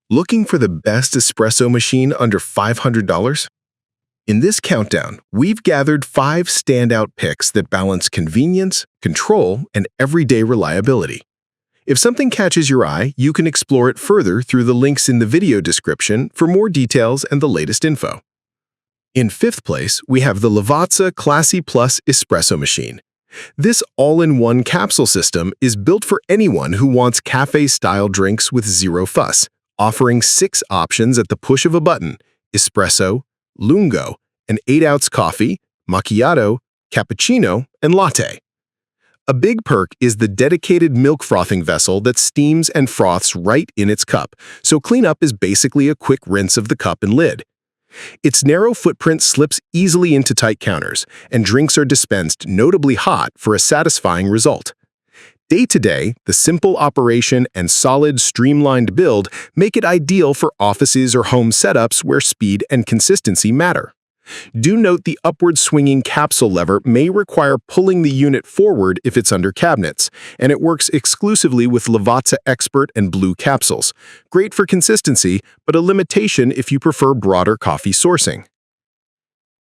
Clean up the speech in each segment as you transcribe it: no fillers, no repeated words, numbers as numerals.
Looking for the best espresso machine under $500? In this countdown, we've gathered 5 standout picks that balance convenience, control, and everyday reliability. If something catches your eye, you can explore it further through the links in the video description for more details and the latest info. In 5th place, we have the Lavazza Classy Plus Espresso Machine. This all-in-one capsule system is built for anyone who wants cafe-style drinks with zero fuss, offering 6 options at the push of a button: espresso, lungo, an 8-ounce coffee, macchiato, cappuccino, and latte. A big perk is the dedicated milk frothing vessel that steams and froths right in its cup, so cleanup is basically a quick rinse of the cup and lid. Its narrow footprint slips easily into tight counters, and drinks are dispensed notably hot for a satisfying result. Day-to-day, the simple operation and solid, streamlined build make it ideal for offices or home setups where speed and consistency matter. Do note the upward-swinging capsule lever may require pulling the unit forward if it's under cabinets, and it works exclusively with Lavazza Expert and Blue capsules. Great for consistency, but a limitation if you prefer broader coffee sourcing.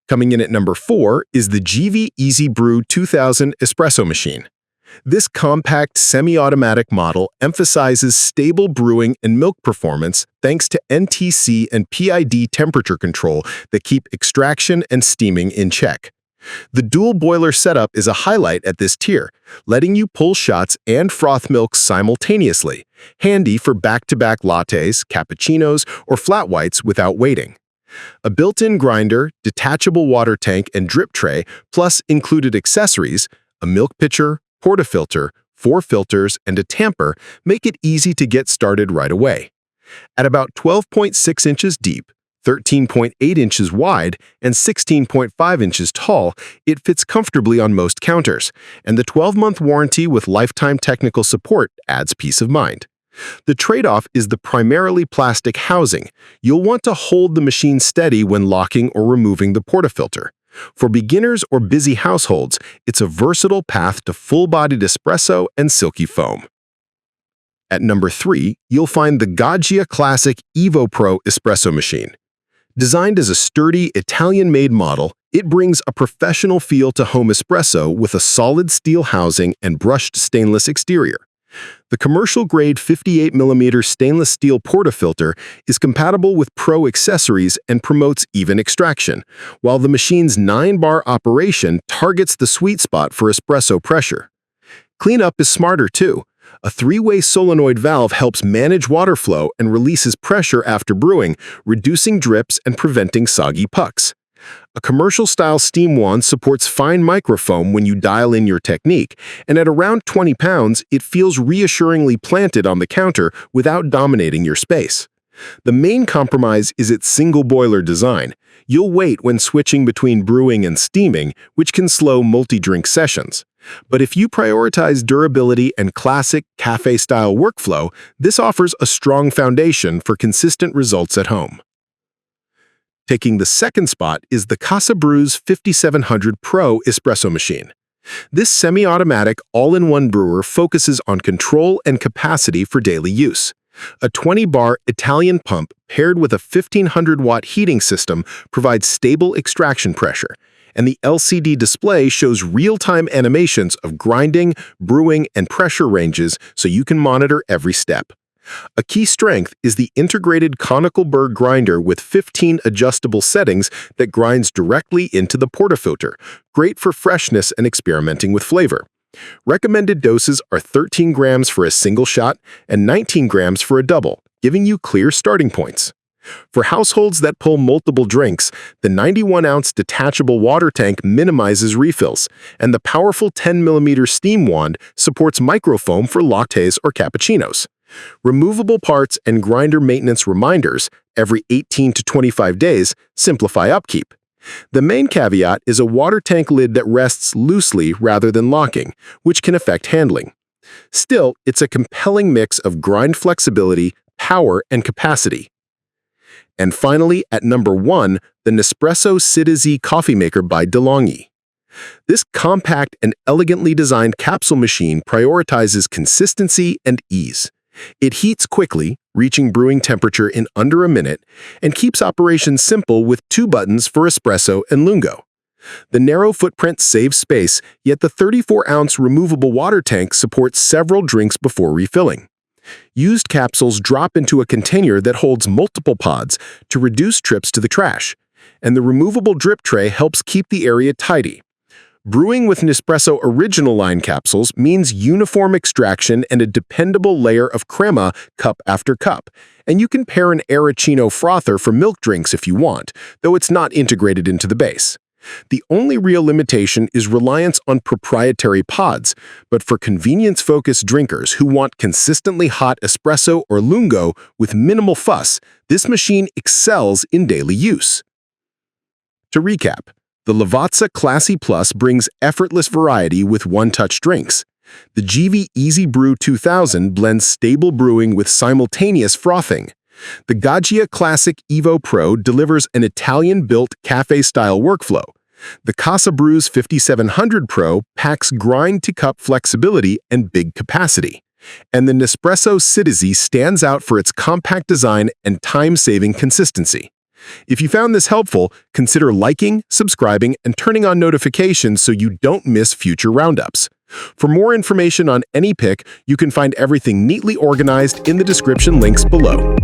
Coming in at number 4 is the Gevi EzBru 2000 Espresso Machine. This compact semi-automatic model emphasizes stable brewing and milk performance thanks to NTC and PID temperature control that keep extraction and steaming in check. The dual boiler setup is a highlight at this tier, letting you pull shots and froth milk simultaneously, handy for back-to-back lattes, cappuccinos, or flat whites without waiting. A built-in grinder, detachable water tank, and drip tray, plus included accessories, a milk pitcher, portafilter, 4 filters, and a tamper make it easy to get started right away. At about 12.6 inches deep, 13.8 inches wide, and 16.5 inches tall, it fits comfortably on most counters, and the 12-month warranty with lifetime technical support adds peace of mind. The trade-off is the primarily plastic housing. You'll want to hold the machine steady when locking or removing the portafilter. For beginners or busy households, it's a versatile path to full-bodied espresso and silky foam. At number 3, you'll find the Gaggia Classic Evo Pro Espresso Machine. Designed as a sturdy, Italian-made model, it brings a professional feel to home espresso with a solid steel housing and brushed stainless exterior. The commercial-grade 58mm stainless steel portafilter is compatible with Pro accessories and promotes even extraction, while the machine's 9-bar operation targets the sweet spot for espresso pressure. Cleanup is smarter too. A 3-way solenoid valve helps manage water flow and releases pressure after brewing, reducing drips and preventing soggy pucks. A commercial-style steam wand supports fine microfoam when you dial in your technique, and at around 20 pounds, it feels reassuringly planted on the counter without dominating your space. The main compromise is its single-boiler design. You'll wait when switching between brewing and steaming, which can slow multi-drink sessions. But if you prioritize durability and classic cafe-style workflow, this offers a strong foundation for consistent results at home. Taking the 2nd spot is the CASABREWS 5700 Pro Espresso Machine. This semi-automatic, all-in-one brewer focuses on control and capacity for daily use. A 20-bar Italian pump paired with a 1500-watt heating system provides stable extraction pressure, and the LCD display shows real-time animations of grinding, brewing, and pressure ranges so you can monitor every step. A key strength is the integrated conical burr grinder with 15 adjustable settings that grinds directly into the portafilter, great for freshness and experimenting with flavor. Recommended doses are 13 grams for a single shot and 19 grams for a double, giving you clear starting points. For households that pull multiple drinks, the 91-ounce detachable water tank minimizes refills, and the powerful 10mm steam wand supports microfoam for lattes or cappuccinos. Removable parts and grinder maintenance reminders every 18 to 25 days simplify upkeep. The main caveat is a water tank lid that rests loosely rather than locking, which can affect handling. Still, it's a compelling mix of grind flexibility, power, and capacity. And finally, at number 1, the Nespresso CitiZ coffee maker by DeLonghi. This compact and elegantly designed capsule machine prioritizes consistency and ease. It heats quickly, reaching brewing temperature in under a minute, and keeps operations simple with 2 buttons for espresso and lungo. The narrow footprint saves space, yet the 34-ounce removable water tank supports several drinks before refilling. Used capsules drop into a container that holds multiple pods to reduce trips to the trash, and the removable drip tray helps keep the area tidy. Brewing with Nespresso original line capsules means uniform extraction and a dependable layer of crema cup after cup, and you can pair an Arancino frother for milk drinks if you want, though it's not integrated into the base. The only real limitation is reliance on proprietary pods, but for convenience-focused drinkers who want consistently hot espresso or lungo with minimal fuss, this machine excels in daily use. To recap, the Lavazza Classy Plus brings effortless variety with one-touch drinks. The Gevi EzBru 2000 blends stable brewing with simultaneous frothing. The Gaggia Classic Evo Pro delivers an Italian-built cafe-style workflow. The CASABREWS 5700 Pro packs grind-to-cup flexibility and big capacity. And the Nespresso CitiZ stands out for its compact design and time-saving consistency. If you found this helpful, consider liking, subscribing, and turning on notifications so you don't miss future roundups. For more information on any pick, you can find everything neatly organized in the description links below.